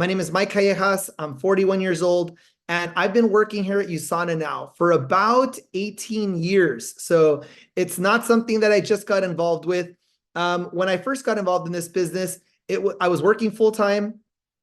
My name is Mike Callejas. I'm 41 years old, and I've been working here at USANA now for about 18 years. So it's not something that I just got involved with. When I first got involved in this business, I was working full time,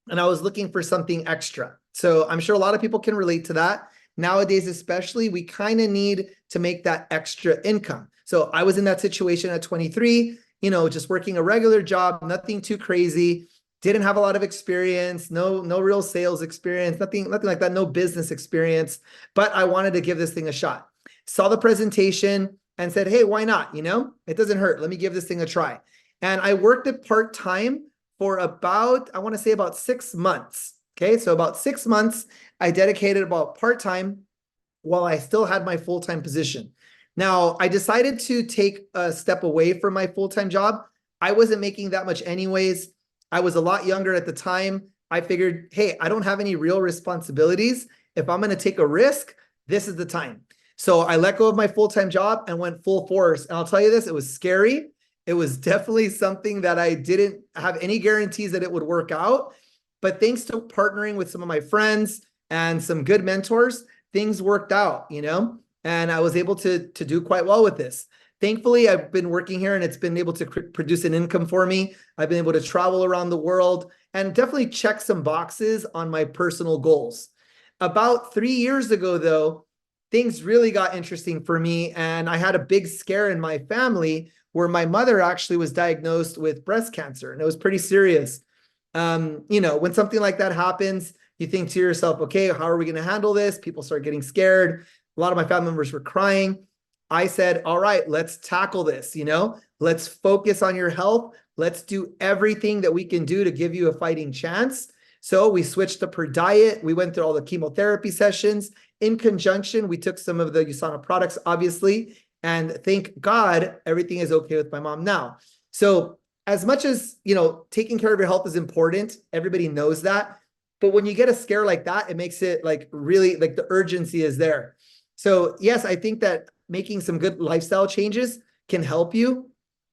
and I was looking for something extra. So I'm sure a lot of people can relate to that. Nowadays, especially, we kind of need to make that extra income. So I was in that situation at 23, just working a regular job, nothing too crazy, didn't have a lot of experience, no real sales experience, nothing like that, no business experience, but I wanted to give this thing a shot. Saw the presentation and said, hey, why not? It doesn't hurt. Let me give this thing a try. And I worked it part-time for about, I want to say about 6 months. Okay, so about 6 months, I dedicated about part-time while I still had my full-time position. Now, I decided to take a step away from my full-time job. I wasn't making that much anyways. I was a lot younger at the time. I figured, hey, I don't have any real responsibilities. If I'm going to take a risk, this is the time. So I let go of my full-time job and went full force. And I'll tell you this, it was scary. It was definitely something that I didn't have any guarantees that it would work out. But thanks to partnering with some of my friends and some good mentors, things worked out, and I was able to do quite well with this. Thankfully, I've been working here and it's been able to produce an income for me. I've been able to travel around the world and definitely check some boxes on my personal goals. About 3 years ago, though, things really got interesting for me, and I had a big scare in my family where my mother actually was diagnosed with breast cancer, and it was pretty serious. When something like that happens, you think to yourself, okay, how are we going to handle this? People start getting scared. A lot of my family members were crying. I said, all right, let's tackle this. Let's focus on your health. Let's do everything that we can do to give you a fighting chance. So we switched up her diet. We went through all the chemotherapy sessions. In conjunction, we took some of the USANA products, obviously, and thank God, everything is okay with my mom now. So as much as, taking care of your health is important, everybody knows that. But when you get a scare like that, it makes it really the urgency is there. So yes, I think that making some good lifestyle changes can help you,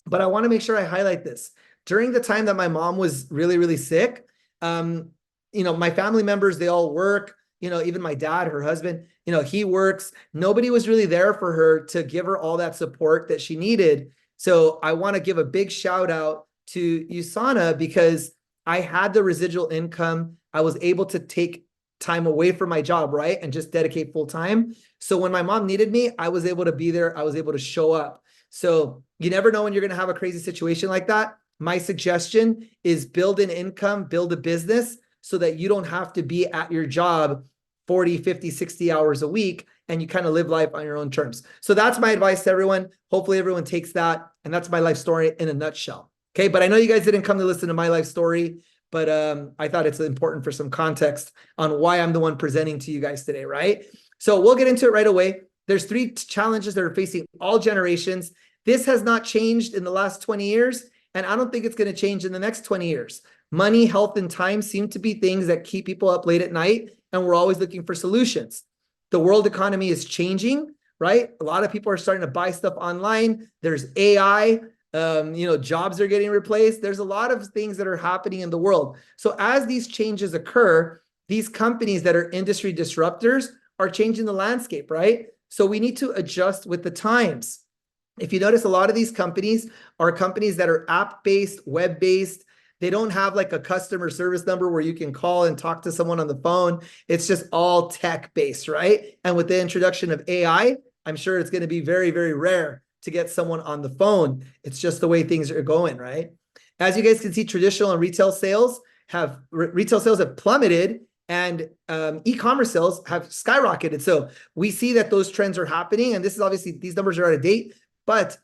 but I want to make sure I highlight this. During the time that my mom was really, really sick, my family members, they all work, even my dad, her husband, he works. Nobody was really there for her to give her all that support that she needed. So I want to give a big shout out to USANA because I had the residual income. I was able to take time away from my job, right? And just dedicate full time. So when my mom needed me, I was able to be there. I was able to show up. So you never know when you're going to have a crazy situation like that. My suggestion is build an income, build a business so that you don't have to be at your job 40, 50, 60 hours a week, and you kind of live life on your own terms. So that's my advice to everyone. Hopefully everyone takes that. And that's my life story in a nutshell. Okay. But I know you guys didn't come to listen to my life story, but I thought it's important for some context on why I'm the one presenting to you guys today, right? So we'll get into it right away. There's 3 challenges that are facing all generations. This has not changed in the last 20 years, and I don't think it's going to change in the next 20 years. Money, health, and time seem to be things that keep people up late at night, and we're always looking for solutions. The world economy is changing, right? A lot of people are starting to buy stuff online. There's AI. Jobs are getting replaced. There's a lot of things that are happening in the world. So as these changes occur, these companies that are industry disruptors are changing the landscape, right? So we need to adjust with the times. If you notice, a lot of these companies are companies that are app-based, web-based. They don't have a customer service number where you can call and talk to someone on the phone. It's just all tech-based, right? And with the introduction of AI, I'm sure it's going to be very, very rare to get someone on the phone. It's just the way things are going, right? As you guys can see, traditional and retail sales have plummeted, and e-commerce sales have skyrocketed. So we see that those trends are happening, and this is obviously, these numbers are out of date, but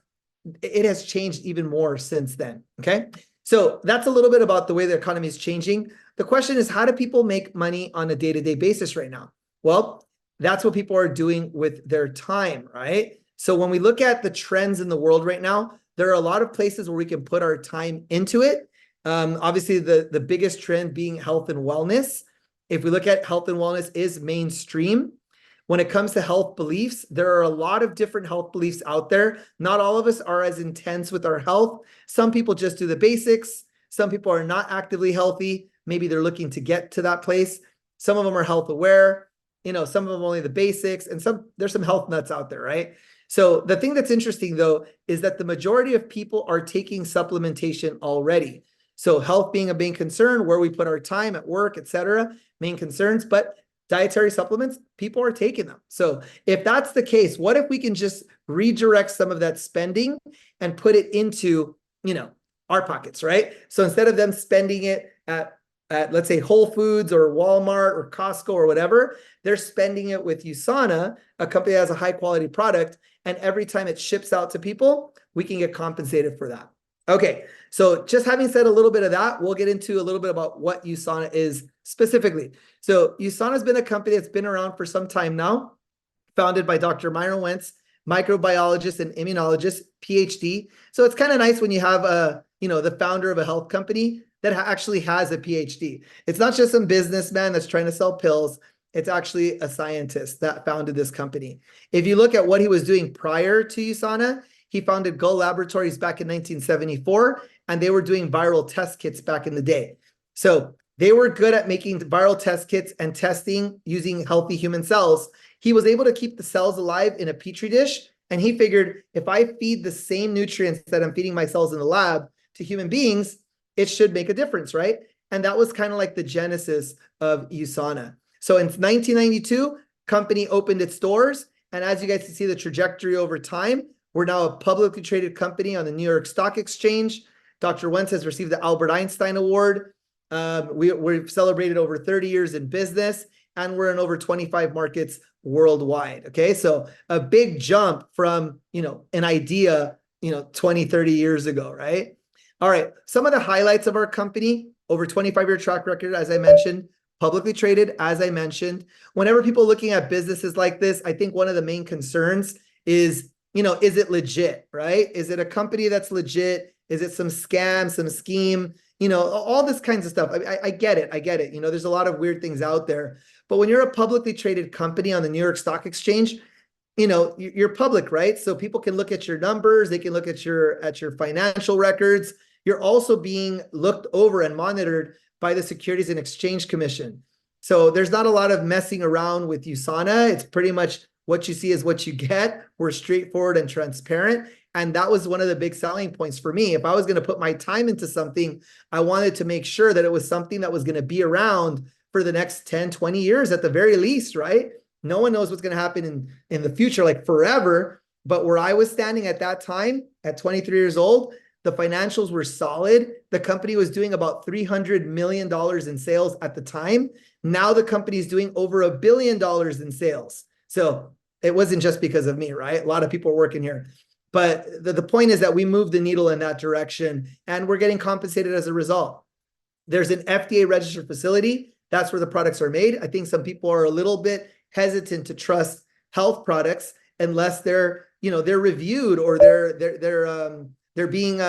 it has changed even more since then. Okay, so that's a little bit about the way the economy is changing. The question is, how do people make money on a day-to-day basis right now? Well, that's what people are doing with their time, right? So when we look at the trends in the world right now, there are a lot of places where we can put our time into it. Obviously, the biggest trend being health and wellness. If we look at health and wellness is mainstream. When it comes to health beliefs, there are a lot of different health beliefs out there. Not all of us are as intense with our health. Some people just do the basics. Some people are not actively healthy. maybe they're looking to get to that place. Some of them are health aware, some of them only the basics, and there's some health nuts out there, right? So the thing that's interesting though is that the majority of people are taking supplementation already. So health being a main concern, where we put our time at work, etc., main concerns, but dietary supplements, people are taking them. So if that's the case, what if we can just redirect some of that spending and put it into, our pockets, right? So instead of them spending it at let's say Whole Foods or Walmart or Costco or whatever, they're spending it with USANA, a company that has a high quality product. And every time it ships out to people, we can get compensated for that. Okay, so just having said a little bit of that, we'll get into a little bit about what USANA is specifically. So USANA has been a company that's been around for some time now, founded by Dr. Myron Wentz, microbiologist and immunologist, PhD. So it's kind of nice when you have the founder of a health company that actually has a PhD. It's not just some businessman that's trying to sell pills. It's actually a scientist that founded this company. If you look at what he was doing prior to USANA, he founded Go Laboratories back in 1974, and they were doing viral test kits back in the day. So they were good at making viral test kits and testing using healthy human cells. He was able to keep the cells alive in a petri dish, and he figured if I feed the same nutrients that I'm feeding my cells in the lab to human beings, it should make a difference, right? And that was kind of like the genesis of USANA. So in 1992, company opened its doors. And as you guys can see the trajectory over time, we're now a publicly traded company on the New York Stock Exchange. Dr. Wentz has received the Albert Einstein Award. We've celebrated over 30 years in business, and we're in over 25 markets worldwide. Okay, so a big jump from, an idea, 20, 30 years ago, right? All right, some of the highlights of our company, over 25-year track record, as I mentioned, publicly traded, as I mentioned. Whenever people are looking at businesses like this, I think one of the main concerns is, is it legit, right? Is it a company that's legit? Is it some scam, some scheme? All this kinds of stuff. I get it. There's a lot of weird things out there. But when you're a publicly traded company on the New York Stock Exchange, you're public, right? So people can look at your numbers. They can look at your financial records. You're also being looked over and monitored by the Securities and Exchange Commission. So there's not a lot of messing around with USANA. It's pretty much what you see is what you get. We're straightforward and transparent. And that was one of the big selling points for me. If I was going to put my time into something, I wanted to make sure that it was something that was going to be around for the next 10, 20 years at the very least, right? No one knows what's going to happen in the future, like forever. But where I was standing at that time, at 23 years old, the financials were solid. The company was doing about $300 million in sales at the time. Now the company is doing over $1 billion in sales. So it wasn't just because of me, right? A lot of people are working here. But the point is that we moved the needle in that direction, and we're getting compensated as a result. There's an FDA registered facility. That's where the products are made. I think some people are a little bit hesitant to trust health products unless they're reviewed or they're being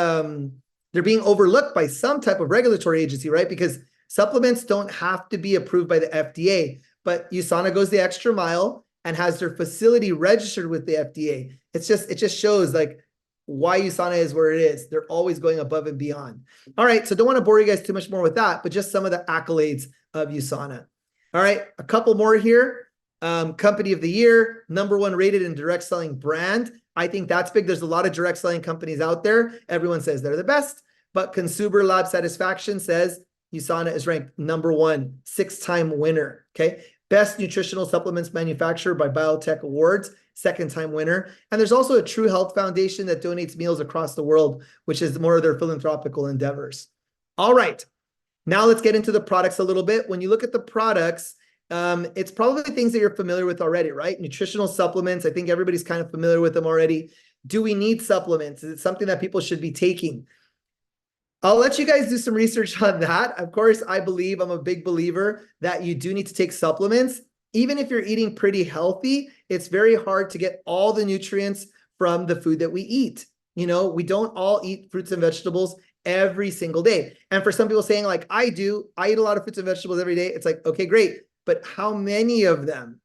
overlooked by some type of regulatory agency, right? Because supplements don't have to be approved by the FDA, but USANA goes the extra mile and has their facility registered with the FDA. It just shows like why USANA is where it is. They're always going above and beyond. All right, so don't want to bore you guys too much more with that, but just some of the accolades of USANA. All right, a couple more here. Company of the year, #1 rated in direct selling brand. I think that's big. There's a lot of direct selling companies out there. Everyone says they're the best, but Consumer Lab Satisfaction says USANA is ranked #1, 6-time winner. Okay. Best nutritional supplements manufacturer by Biotech Awards, 2nd-time winner. And there's also a True Health Foundation that donates meals across the world, which is more of their philanthropical endeavors. All right. Now let's get into the products a little bit. When you look at the products, it's probably things that you're familiar with already, right? Nutritional supplements. I think everybody's kind of familiar with them already. Do we need supplements? Is it something that people should be taking? I'll let you guys do some research on that. Of course, I'm a big believer that you do need to take supplements. Even if you're eating pretty healthy, it's very hard to get all the nutrients from the food that we eat. We don't all eat fruits and vegetables every single day. And for some people saying like I eat a lot of fruits and vegetables every day. It's like, okay, great. But how many of them,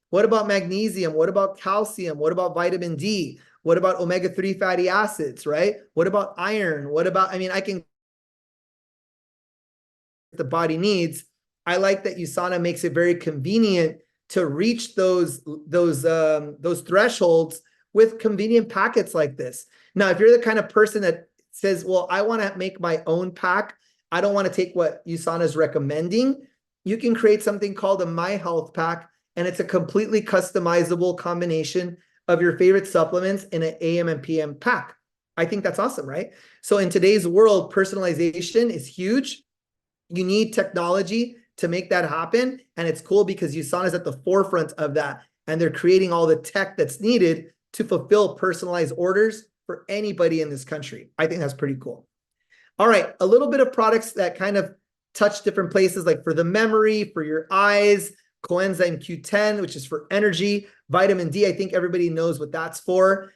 What about magnesium? What about calcium? What about vitamin D? What about omega-3 fatty acids, right? What about iron? I can the body needs, I like that USANA makes it very convenient to reach those thresholds with convenient packets like this. Now, if you're the kind of person that says, well, I want to make my own pack, I don't want to take what USANA is recommending, you can create something called a My Health Pack, and it's a completely customizable combination of your favorite supplements in an AM and PM pack. I think that's awesome, right? So in today's world, personalization is huge. You need technology to make that happen. And it's cool because USANA is at the forefront of that. And they're creating all the tech that's needed to fulfill personalized orders for anybody in this country. I think that's pretty cool. All right, a little bit of products that kind of touch different places, like for the memory, for your eyes, coenzyme Q10, which is for energy, vitamin D, I think everybody knows what that's for,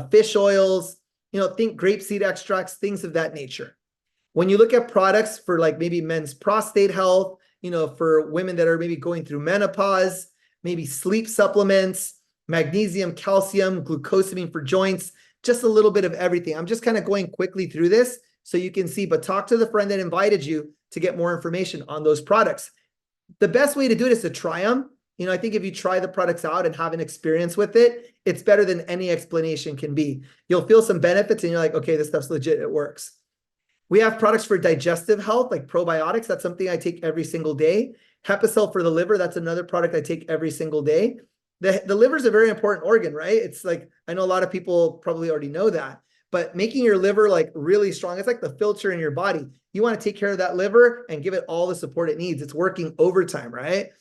fish oils, think grapeseed extracts, things of that nature. When you look at products for like maybe men's prostate health, for women that are maybe going through menopause, maybe sleep supplements, magnesium, calcium, glucosamine for joints, just a little bit of everything. I'm just kind of going quickly through this so you can see, but talk to the friend that invited you to get more information on those products. The best way to do it is to try them. I think if you try the products out and have an experience with it, it's better than any explanation can be. You'll feel some benefits and you're like, okay, this stuff's legit, it works. We have products for digestive health, like probiotics. That's something I take every single day. Hepacell for the liver, that's another product I take every single day. The liver is a very important organ, right? It's like, I know a lot of people probably already know that, but making your liver like really strong, it's like the filter in your body. You want to take care of that liver and give it all the support it needs. It's working overtime, right?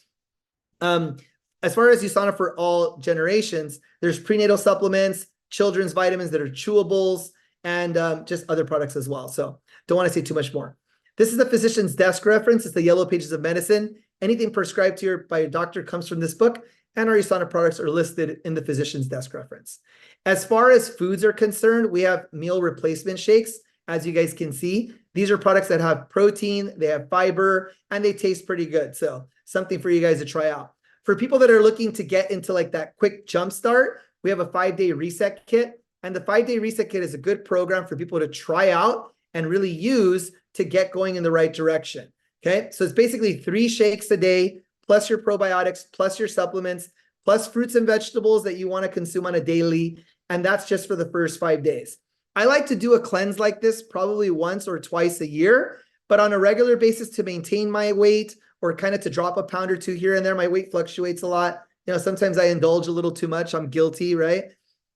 As far as USANA for all generations, there's prenatal supplements, children's vitamins that are chewables, and just other products as well. So don't want to say too much more. This is the physician's desk reference. It's the Yellow Pages of Medicine. Anything prescribed to you by your doctor comes from this book, and our USANA products are listed in the physician's desk reference. As far as foods are concerned, we have meal replacement shakes. As you guys can see, these are products that have protein, they have fiber, and they taste pretty good. So something for you guys to try out. For people that are looking to get into like that quick jump start, we have a 5-day reset kit. And the 5-day reset kit is a good program for people to try out and really use to get going in the right direction. Okay, so it's basically 3 shakes a day, plus your probiotics, plus your supplements, plus fruits and vegetables that you want to consume on a daily. And that's just for the first 5 days. I like to do a cleanse like this probably once or twice a year, but on a regular basis to maintain my weight or kind of to drop a pound or two here and there. My weight fluctuates a lot. Sometimes I indulge a little too much. I'm guilty, right?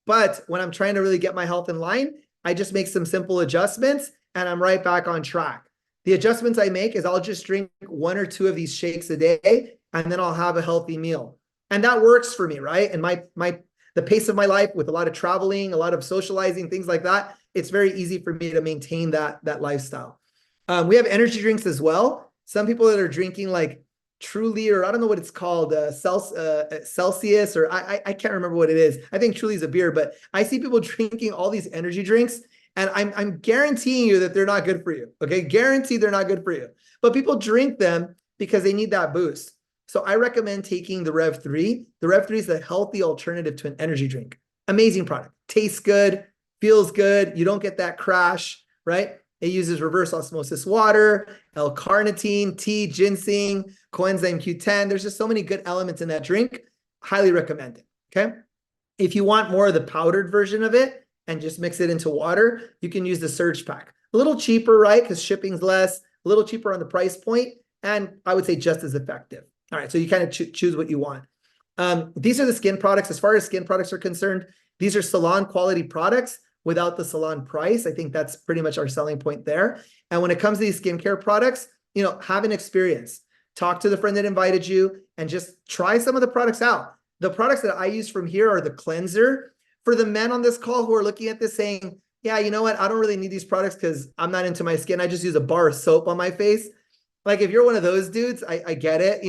But when I'm trying to really get my health in line, I just make some simple adjustments and I'm right back on track. The adjustments I make is I'll just drink 1 or 2 of these shakes a day, and then I'll have a healthy meal. And that works for me, right? And the pace of my life with a lot of traveling, a lot of socializing, things like that, it's very easy for me to maintain that lifestyle. We have energy drinks as well. Some people that are drinking like Truly, or I don't know what it's called, Celsius, or I can't remember what it is. I think Truly is a beer, but I see people drinking all these energy drinks, and I'm guaranteeing you that they're not good for you. Okay, guaranteed they're not good for you. But people drink them because they need that boost. So I recommend taking the Rev 3. The Rev 3 is a healthy alternative to an energy drink. Amazing product. Tastes good, feels good. You don't get that crash, right? It uses reverse osmosis water, L-carnitine, tea, ginseng, coenzyme Q10. There's just so many good elements in that drink. Highly recommend it, okay? If you want more of the powdered version of it and just mix it into water, you can use the Surge Pack. A little cheaper, right? Because shipping's less, a little cheaper on the price point, and I would say just as effective. All right, so you kind of choose what you want. These are the skin products. As far as skin products are concerned, these are salon quality products without the salon price. I think that's pretty much our selling point there. And when it comes to these skincare products, have an experience. Talk to the friend that invited you and just try some of the products out. The products that I use from here are the cleanser. For the men on this call who are looking at this saying, yeah, you know what? I don't really need these products because I'm not into my skin. I just use a bar of soap on my face. Like if you're one of those dudes, I get it,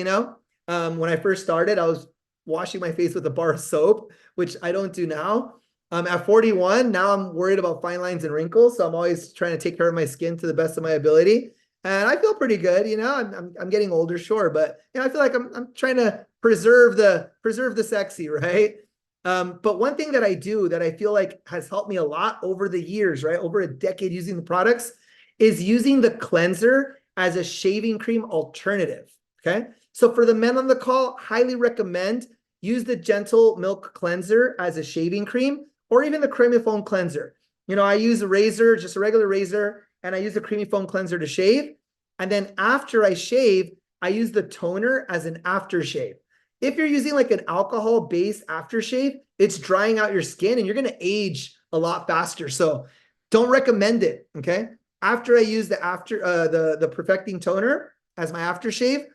When I first started, I was washing my face with a bar of soap, which I don't do now. At 41, now I'm worried about fine lines and wrinkles. So I'm always trying to take care of my skin to the best of my ability. And I feel pretty good, I'm getting older, sure. But I feel like I'm trying to preserve the sexy, right? But one thing that I do that I feel like has helped me a lot over the years, right? Over a decade using the products is using the cleanser as a shaving cream alternative, okay? So for the men on the call, highly recommend use the Gentle Milk Cleanser as a shaving cream, or even the Creamy Foam Cleanser. You know, I use a razor, just a regular razor, and I use the Creamy Foam Cleanser to shave. And then after I shave, I use the toner as an aftershave. If you're using like an alcohol-based aftershave, it's drying out your skin and you're going to age a lot faster. So don't recommend it, okay? After I use the perfecting toner as my aftershave,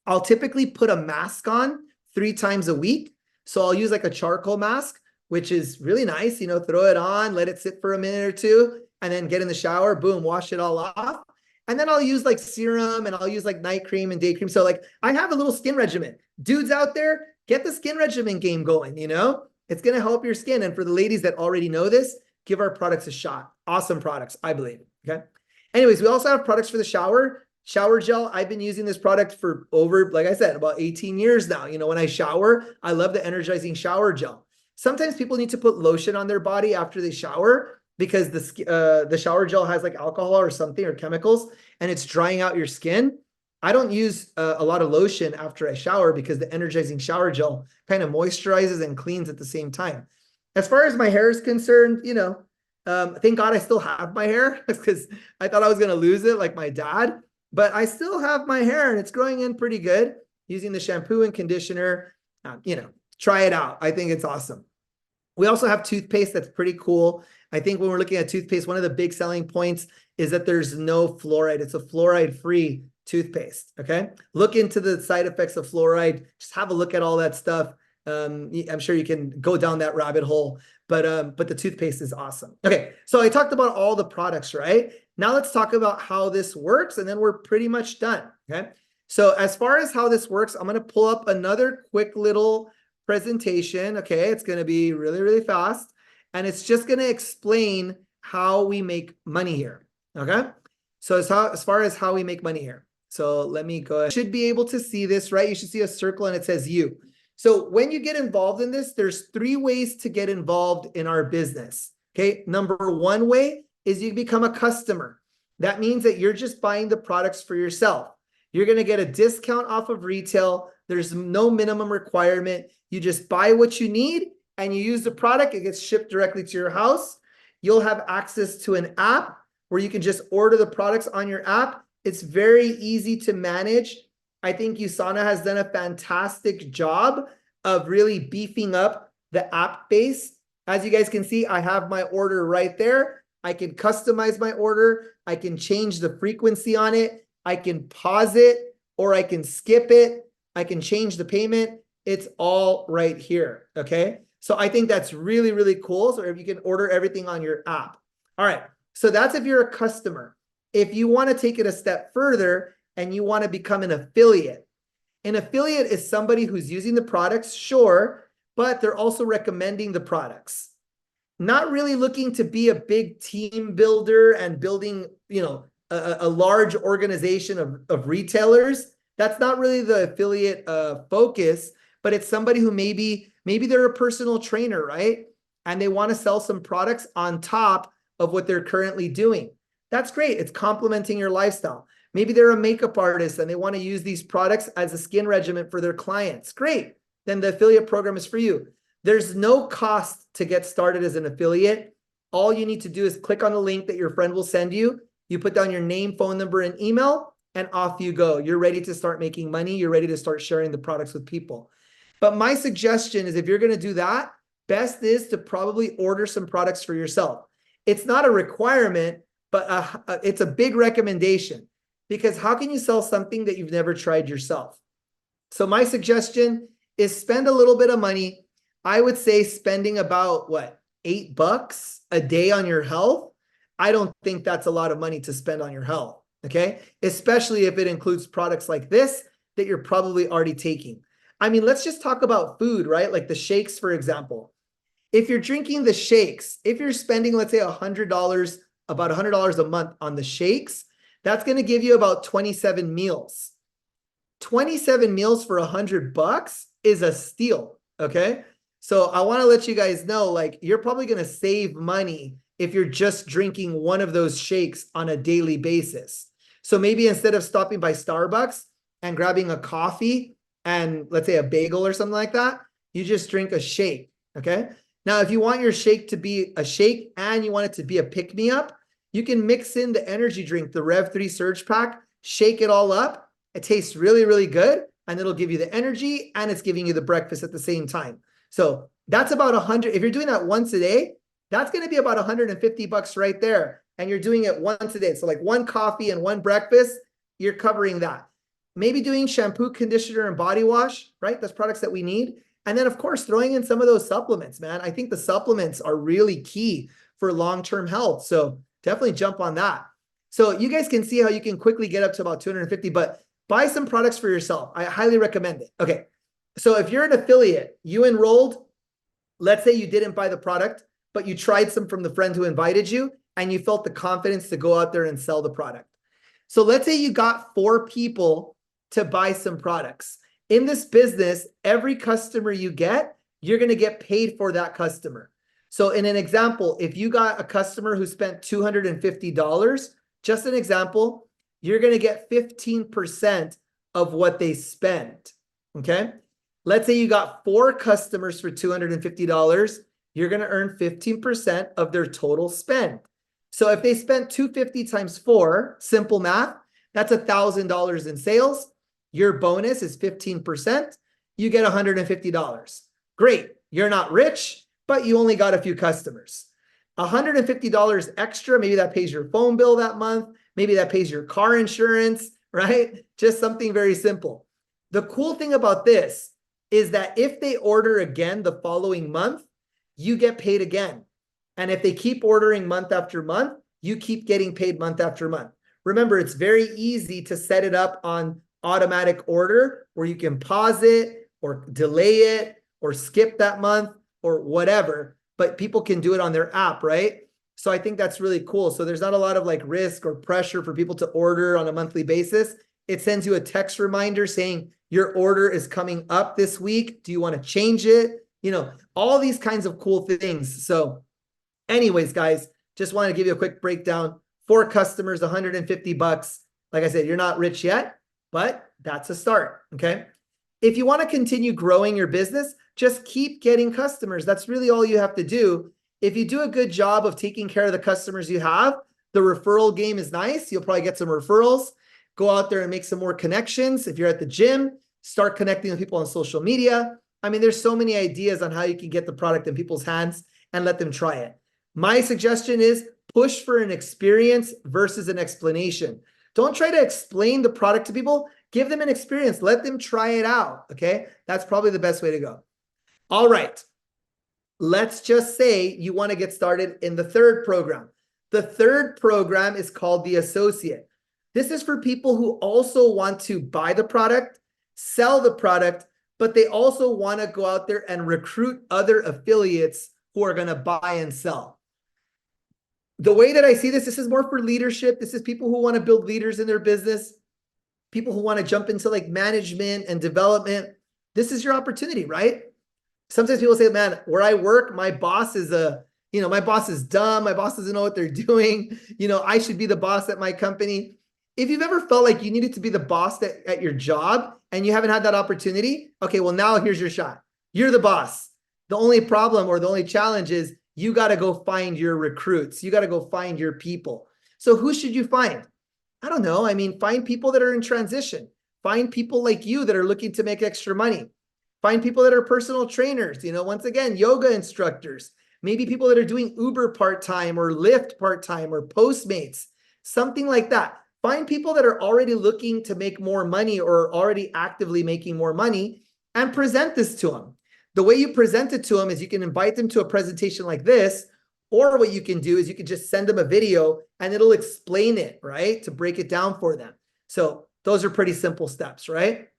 I'll typically put a mask on 3 times a week. So I'll use like a charcoal mask, which is really nice, you know, throw it on, let it sit for a minute or two, and then get in the shower, boom, wash it all off. And then I'll use like serum and I'll use like night cream and day cream. So like I have a little skin regimen. Dudes out there, get the skin regimen game going, you know? It's going to help your skin. And for the ladies that already know this, give our products a shot. Awesome products, I believe, okay? Anyways, we also have products for the shower. Shower gel, I've been using this product for over, like I said, about 18 years now. You know, when I shower, I love the energizing shower gel. Sometimes people need to put lotion on their body after they shower because the shower gel has like alcohol or something or chemicals, and it's drying out your skin. I don't use a lot of lotion after I shower because the energizing shower gel kind of moisturizes and cleans at the same time. As far as my hair is concerned, you know, thank God I still have my hair because I thought I was going to lose it like my dad. But I still have my hair and it's growing in pretty good using the shampoo and conditioner. You know, try it out. I think it's awesome. We also have toothpaste that's pretty cool. I think when we're looking at toothpaste, one of the big selling points is that there's no fluoride. It's a fluoride-free toothpaste, okay? Look into the side effects of fluoride. Just have a look at all that stuff. I'm sure you can go down that rabbit hole, but the toothpaste is awesome. Okay, so I talked about all the products, right? Now let's talk about how this works, and then we're pretty much done, okay? So as far as how this works, I'm going to pull up another quick little presentation, okay? It's going to be really, really fast, and it's just going to explain how we make money here, okay? So as far as how we make money here. So let me go ahead. You should be able to see this, right? You should see a circle and it says you. So when you get involved in this, there's 3 ways to get involved in our business, okay? Number 1 way is you become a customer. That means that you're just buying the products for yourself. You're going to get a discount off of retail. There's no minimum requirement. You just buy what you need and you use the product. It gets shipped directly to your house. You'll have access to an app where you can just order the products on your app. It's very easy to manage. I think USANA has done a fantastic job of really beefing up the app base. As you guys can see, I have my order right there. I can customize my order. I can change the frequency on it. I can pause it or I can skip it. I can change the payment. It's all right here, okay? So I think that's really, really cool. So if you can order everything on your app. All right, so that's if you're a customer. If you want to take it a step further and you want to become an affiliate is somebody who's using the products, sure, but they're also recommending the products. Not really looking to be a big team builder and building, you know, a large organization of retailers. That's not really the affiliate focus, but it's somebody who maybe they're a personal trainer, right? And they want to sell some products on top of what they're currently doing. That's great. It's complementing your lifestyle. Maybe they're a makeup artist and they want to use these products as a skin regimen for their clients. Great. Then the affiliate program is for you. There's no cost to get started as an affiliate. All you need to do is click on the link that your friend will send you. You put down your name, phone number, and email, and off you go. You're ready to start making money. You're ready to start sharing the products with people. But my suggestion is if you're going to do that, best is to probably order some products for yourself. It's not a requirement, but it's a big recommendation, because how can you sell something that you've never tried yourself? So my suggestion is spend a little bit of money. I would say spending about what, $8 a day on your health. I don't think that's a lot of money to spend on your health, okay? Especially if it includes products like this that you're probably already taking. I mean, let's just talk about food, right? Like the shakes, for example. If you're drinking the shakes, if you're spending, let's say $100, about $100 a month on the shakes, that's going to give you about 27 meals. 27 meals for $100 is a steal, okay? So I want to let you guys know, like, you're probably going to save money if you're just drinking one of those shakes on a daily basis. So maybe instead of stopping by Starbucks and grabbing a coffee and let's say a bagel or something like that, you just drink a shake, okay? Now, if you want your shake to be a shake and you want it to be a pick-me-up, you can mix in the energy drink, the Rev 3 Surge Pack, shake it all up. It tastes really, really good, and it'll give you the energy, and it's giving you the breakfast at the same time. So that's about 100. If you're doing that once a day, that's going to be about 150 bucks right there. And you're doing it once a day. So like one coffee and one breakfast, you're covering that. Maybe doing shampoo, conditioner, and body wash, right? That's products that we need. And then, of course, throwing in some of those supplements, man. I think the supplements are really key for long-term health. So definitely jump on that. So you guys can see how you can quickly get up to about 250, but buy some products for yourself. I highly recommend it. Okay. So if you're an affiliate, you enrolled, let's say you didn't buy the product, but you tried some from the friend who invited you and you felt the confidence to go out there and sell the product. So let's say you got 4 people to buy some products. In this business, every customer you get, you're going to get paid for that customer. So in an example, if you got a customer who spent $250, just an example, you're going to get 15% of what they spend. Okay. Let's say you got 4 customers for $250. You're going to earn 15% of their total spend. So if they spent $250 times 4, simple math, that's $1,000 in sales. Your bonus is 15%. You get $150. Great. You're not rich, but you only got a few customers. $150 extra, maybe that pays your phone bill that month. Maybe that pays your car insurance, right? Just something very simple. The cool thing about this is that if they order again the following month, you get paid again. And if they keep ordering month after month, you keep getting paid month after month. Remember, it's very easy to set it up on automatic order where you can pause it or delay it or skip that month or whatever, but people can do it on their app, right? So I think that's really cool. So there's not a lot of like risk or pressure for people to order on a monthly basis. It sends you a text reminder saying your order is coming up this week. Do you want to change it? You know, all these kinds of cool things. So anyways, guys, just want to give you a quick breakdown. 4 customers, 150 bucks. Like I said, you're not rich yet, but that's a start, okay? If you want to continue growing your business, just keep getting customers. That's really all you have to do. If you do a good job of taking care of the customers you have, the referral game is nice. You'll probably get some referrals. Go out there and make some more connections. If you're at the gym, start connecting with people on social media. I mean, there's so many ideas on how you can get the product in people's hands and let them try it. My suggestion is push for an experience versus an explanation. Don't try to explain the product to people. Give them an experience. Let them try it out, okay? That's probably the best way to go. All right. Let's just say you want to get started in the 3rd program. The 3rd program is called the Associate. This is for people who also want to buy the product, sell the product, but they also want to go out there and recruit other affiliates who are going to buy and sell. The way that I see this is more for leadership. This is people who want to build leaders in their business, people who want to jump into like management and development. This is your opportunity, right? Sometimes people say, man, where I work, my boss is my boss is dumb. My boss doesn't know what they're doing. I should be the boss at my company. If you've ever felt like you needed to be the boss at your job and you haven't had that opportunity, okay, well, now here's your shot. You're the boss. The only problem or the only challenge is you got to go find your recruits. You got to go find your people. So who should you find? I don't know. I mean, find people that are in transition. Find people like you that are looking to make extra money. Find people that are personal trainers, once again, yoga instructors, maybe people that are doing Uber part-time or Lyft part-time or Postmates, something like that. Find people that are already looking to make more money or already actively making more money and present this to them. The way you present it to them is you can invite them to a presentation like this, or what you can do is you can just send them a video and it'll explain it, right? To break it down for them. So those are pretty simple steps, right?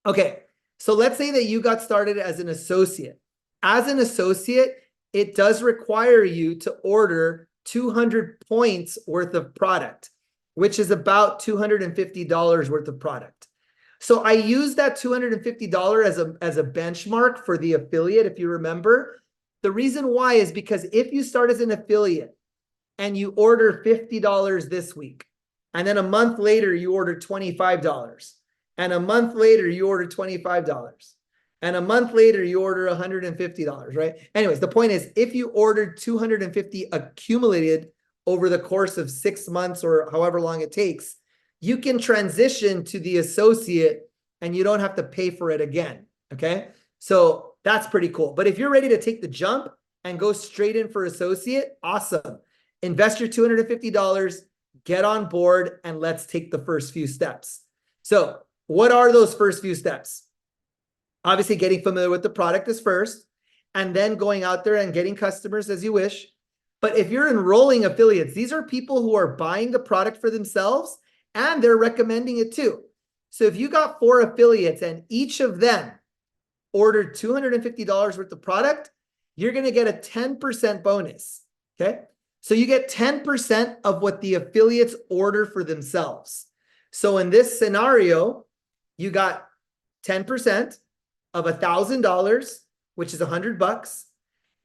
Okay. So let's say that you got started as an associate. As an associate, it does require you to order 200 points worth of product, which is about $250 worth of product. So I use that $250 as a benchmark for the affiliate, if you remember. The reason why is because if you start as an affiliate and you order $50 this week, And then a month later, you order $25. And a month later, you order $25. And a month later, you order $150, right? Anyways, the point is, if you ordered 250 accumulated over the course of 6 months or however long it takes, you can transition to the associate and you don't have to pay for it again, okay? So that's pretty cool. But if you're ready to take the jump and go straight in for associate, awesome. Invest your $250, get on board, and let's take the first few steps. So what are those first few steps? Obviously, getting familiar with the product is first, and then going out there and getting customers as you wish. But if you're enrolling affiliates, these are people who are buying the product for themselves and they're recommending it too. So if you got 4 affiliates and each of them ordered $250 worth of product, you're going to get a 10% bonus. Okay. So you get 10% of what the affiliates order for themselves. So in this scenario, you got 10% of $1,000, which is $100.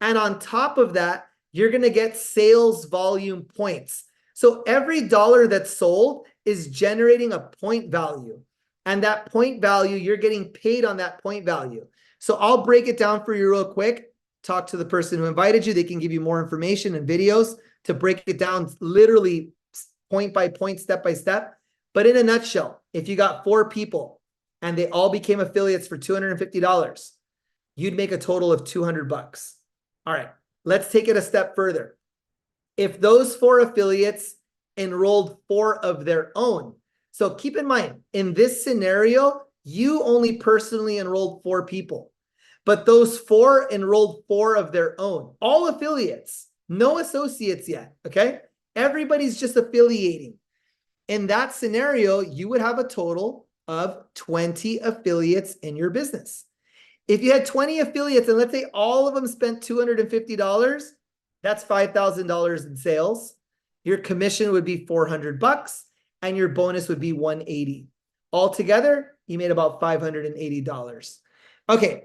And on top of that, you're going to get sales volume points. So every dollar that's sold is generating a point value. And that point value, you're getting paid on that point value. So I'll break it down for you real quick. Talk to the person who invited you. They can give you more information and videos to break it down literally point by point, step by step. But in a nutshell, if you got 4 people and they all became affiliates for $250, you'd make a total of $200. All right, let's take it a step further. If those 4 affiliates enrolled 4 of their own, so keep in mind, in this scenario, you only personally enrolled 4 people, but those 4 enrolled 4 of their own, all affiliates, no associates yet, okay? Everybody's just affiliating. In that scenario, you would have a total of 20 affiliates in your business. If you had 20 affiliates and let's say all of them spent $250, that's $5,000 in sales. Your commission would be $400 and your bonus would be $180. Altogether, you made about $580. Okay,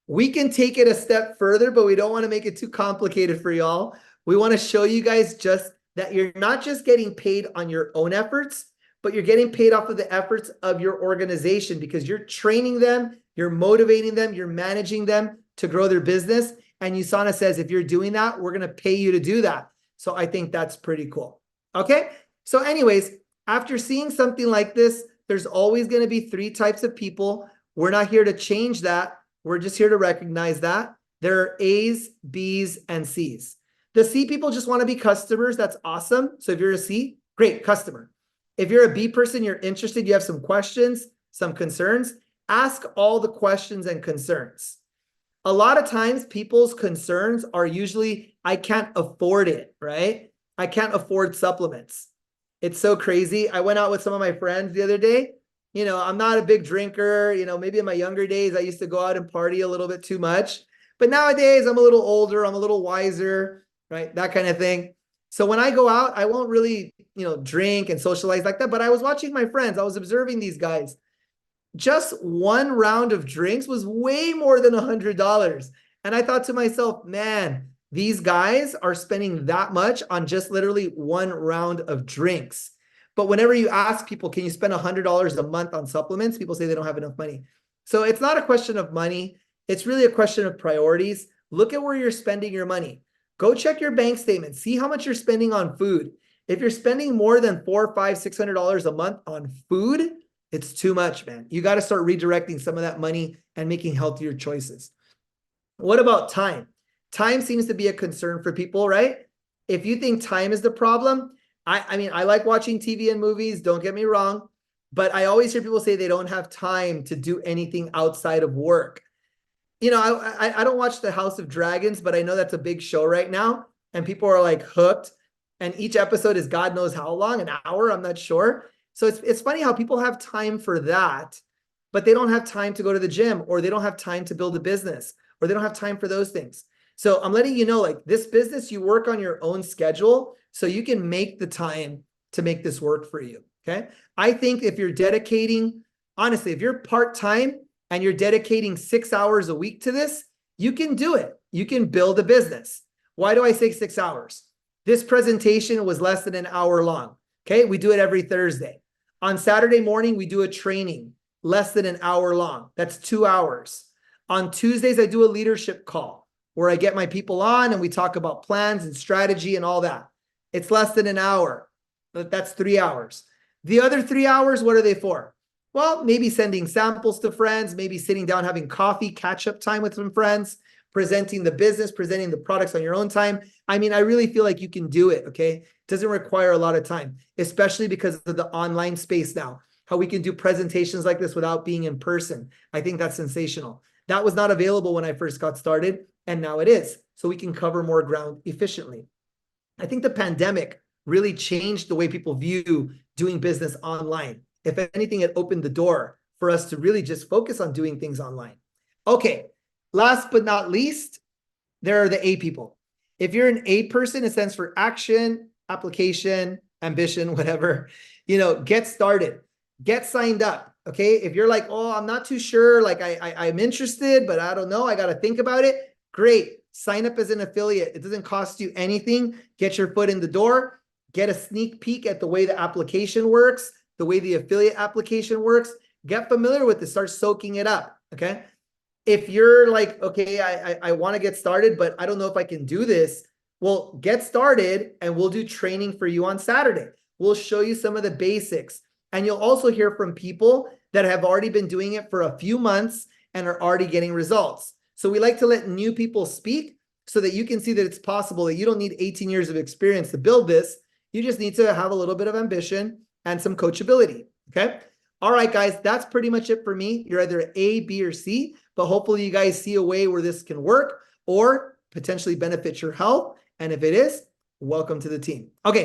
we can take it a step further, but we don't want to make it too complicated for y'all. We want to show you guys just that you're not just getting paid on your own efforts, but you're getting paid off of the efforts of your organization because you're training them, you're motivating them, you're managing them to grow their business. And USANA says, if you're doing that, we're going to pay you to do that. So I think that's pretty cool. Okay. So anyways, after seeing something like this, there's always going to be 3 types of people. We're not here to change that. We're just here to recognize that. There are A's, B's, and C's. The C people just want to be customers. That's awesome. So if you're a C, great, customer. If you're a B person, you're interested, you have some questions, some concerns, ask all the questions and concerns. A lot of times people's concerns are usually, I can't afford it, right? I can't afford supplements. It's so crazy. I went out with some of my friends the other day. You know, I'm not a big drinker. You know, maybe in my younger days, I used to go out and party a little bit too much. But nowadays, I'm a little older. I'm a little wiser, right? That kind of thing. So when I go out, I won't really, drink and socialize like that. But I was watching my friends. I was observing these guys. Just one round of drinks was way more than $100. And I thought to myself, man, these guys are spending that much on just literally one round of drinks. But whenever you ask people, can you spend $100 a month on supplements? People say they don't have enough money. So it's not a question of money. It's really a question of priorities. Look at where you're spending your money. Go check your bank statement. See how much you're spending on food. If you're spending more than $400, $500, $600 a month on food, it's too much, man. You got to start redirecting some of that money and making healthier choices. What about time? Time seems to be a concern for people, right? If you think time is the problem, I mean, I like watching TV and movies, don't get me wrong, but I always hear people say they don't have time to do anything outside of work. I don't watch The House of Dragons, but I know that's a big show right now, and people are like hooked, and each episode is God knows how long, an hour, I'm not sure. So it's funny how people have time for that, but they don't have time to go to the gym, or they don't have time to build a business, or they don't have time for those things. So I'm letting you know, like this business, you work on your own schedule so you can make the time to make this work for you, okay? I think if you're dedicating, honestly, if you're part-time and you're dedicating 6 hours a week to this, you can do it. You can build a business. Why do I say 6 hours? This presentation was less than an hour long. Okay, we do it every Thursday. On Saturday morning, we do a training, less than an hour long. That's 2 hours. On Tuesdays, I do a leadership call where I get my people on and we talk about plans and strategy and all that. It's less than an hour. That's 3 hours. The other 3 hours, what are they for? Well, maybe sending samples to friends, maybe sitting down, having coffee, catch up time with some friends, presenting the business, presenting the products on your own time. I mean, I really feel like you can do it, okay? It doesn't require a lot of time, especially because of the online space now, how we can do presentations like this without being in person. I think that's sensational. That was not available when I first got started, and now it is. So we can cover more ground efficiently. I think the pandemic really changed the way people view doing business online. If anything, it opened the door for us to really just focus on doing things online. Okay, last but not least, there are the A people. If you're an A person, it stands for action, application, ambition, whatever. Get started, get signed up. Okay, if you're like, oh, I'm not too sure, like I'm interested, but I don't know, I got to think about it. Great, sign up as an affiliate. It doesn't cost you anything. Get your foot in the door. Get a sneak peek at the way the application works, the way the affiliate application works. Get familiar with it. Start soaking it up. Okay. If you're like, okay, I want to get started, but I don't know if I can do this. Well, get started and we'll do training for you on Saturday. We'll show you some of the basics. And you'll also hear from people that have already been doing it for a few months and are already getting results. So we like to let new people speak so that you can see that it's possible, that you don't need 18 years of experience to build this. You just need to have a little bit of ambition and some coachability. Okay. All right, guys, that's pretty much it for me. You're either A, B, or C, but hopefully you guys see a way where this can work or potentially benefit your health. And if it is, welcome to the team. Okay.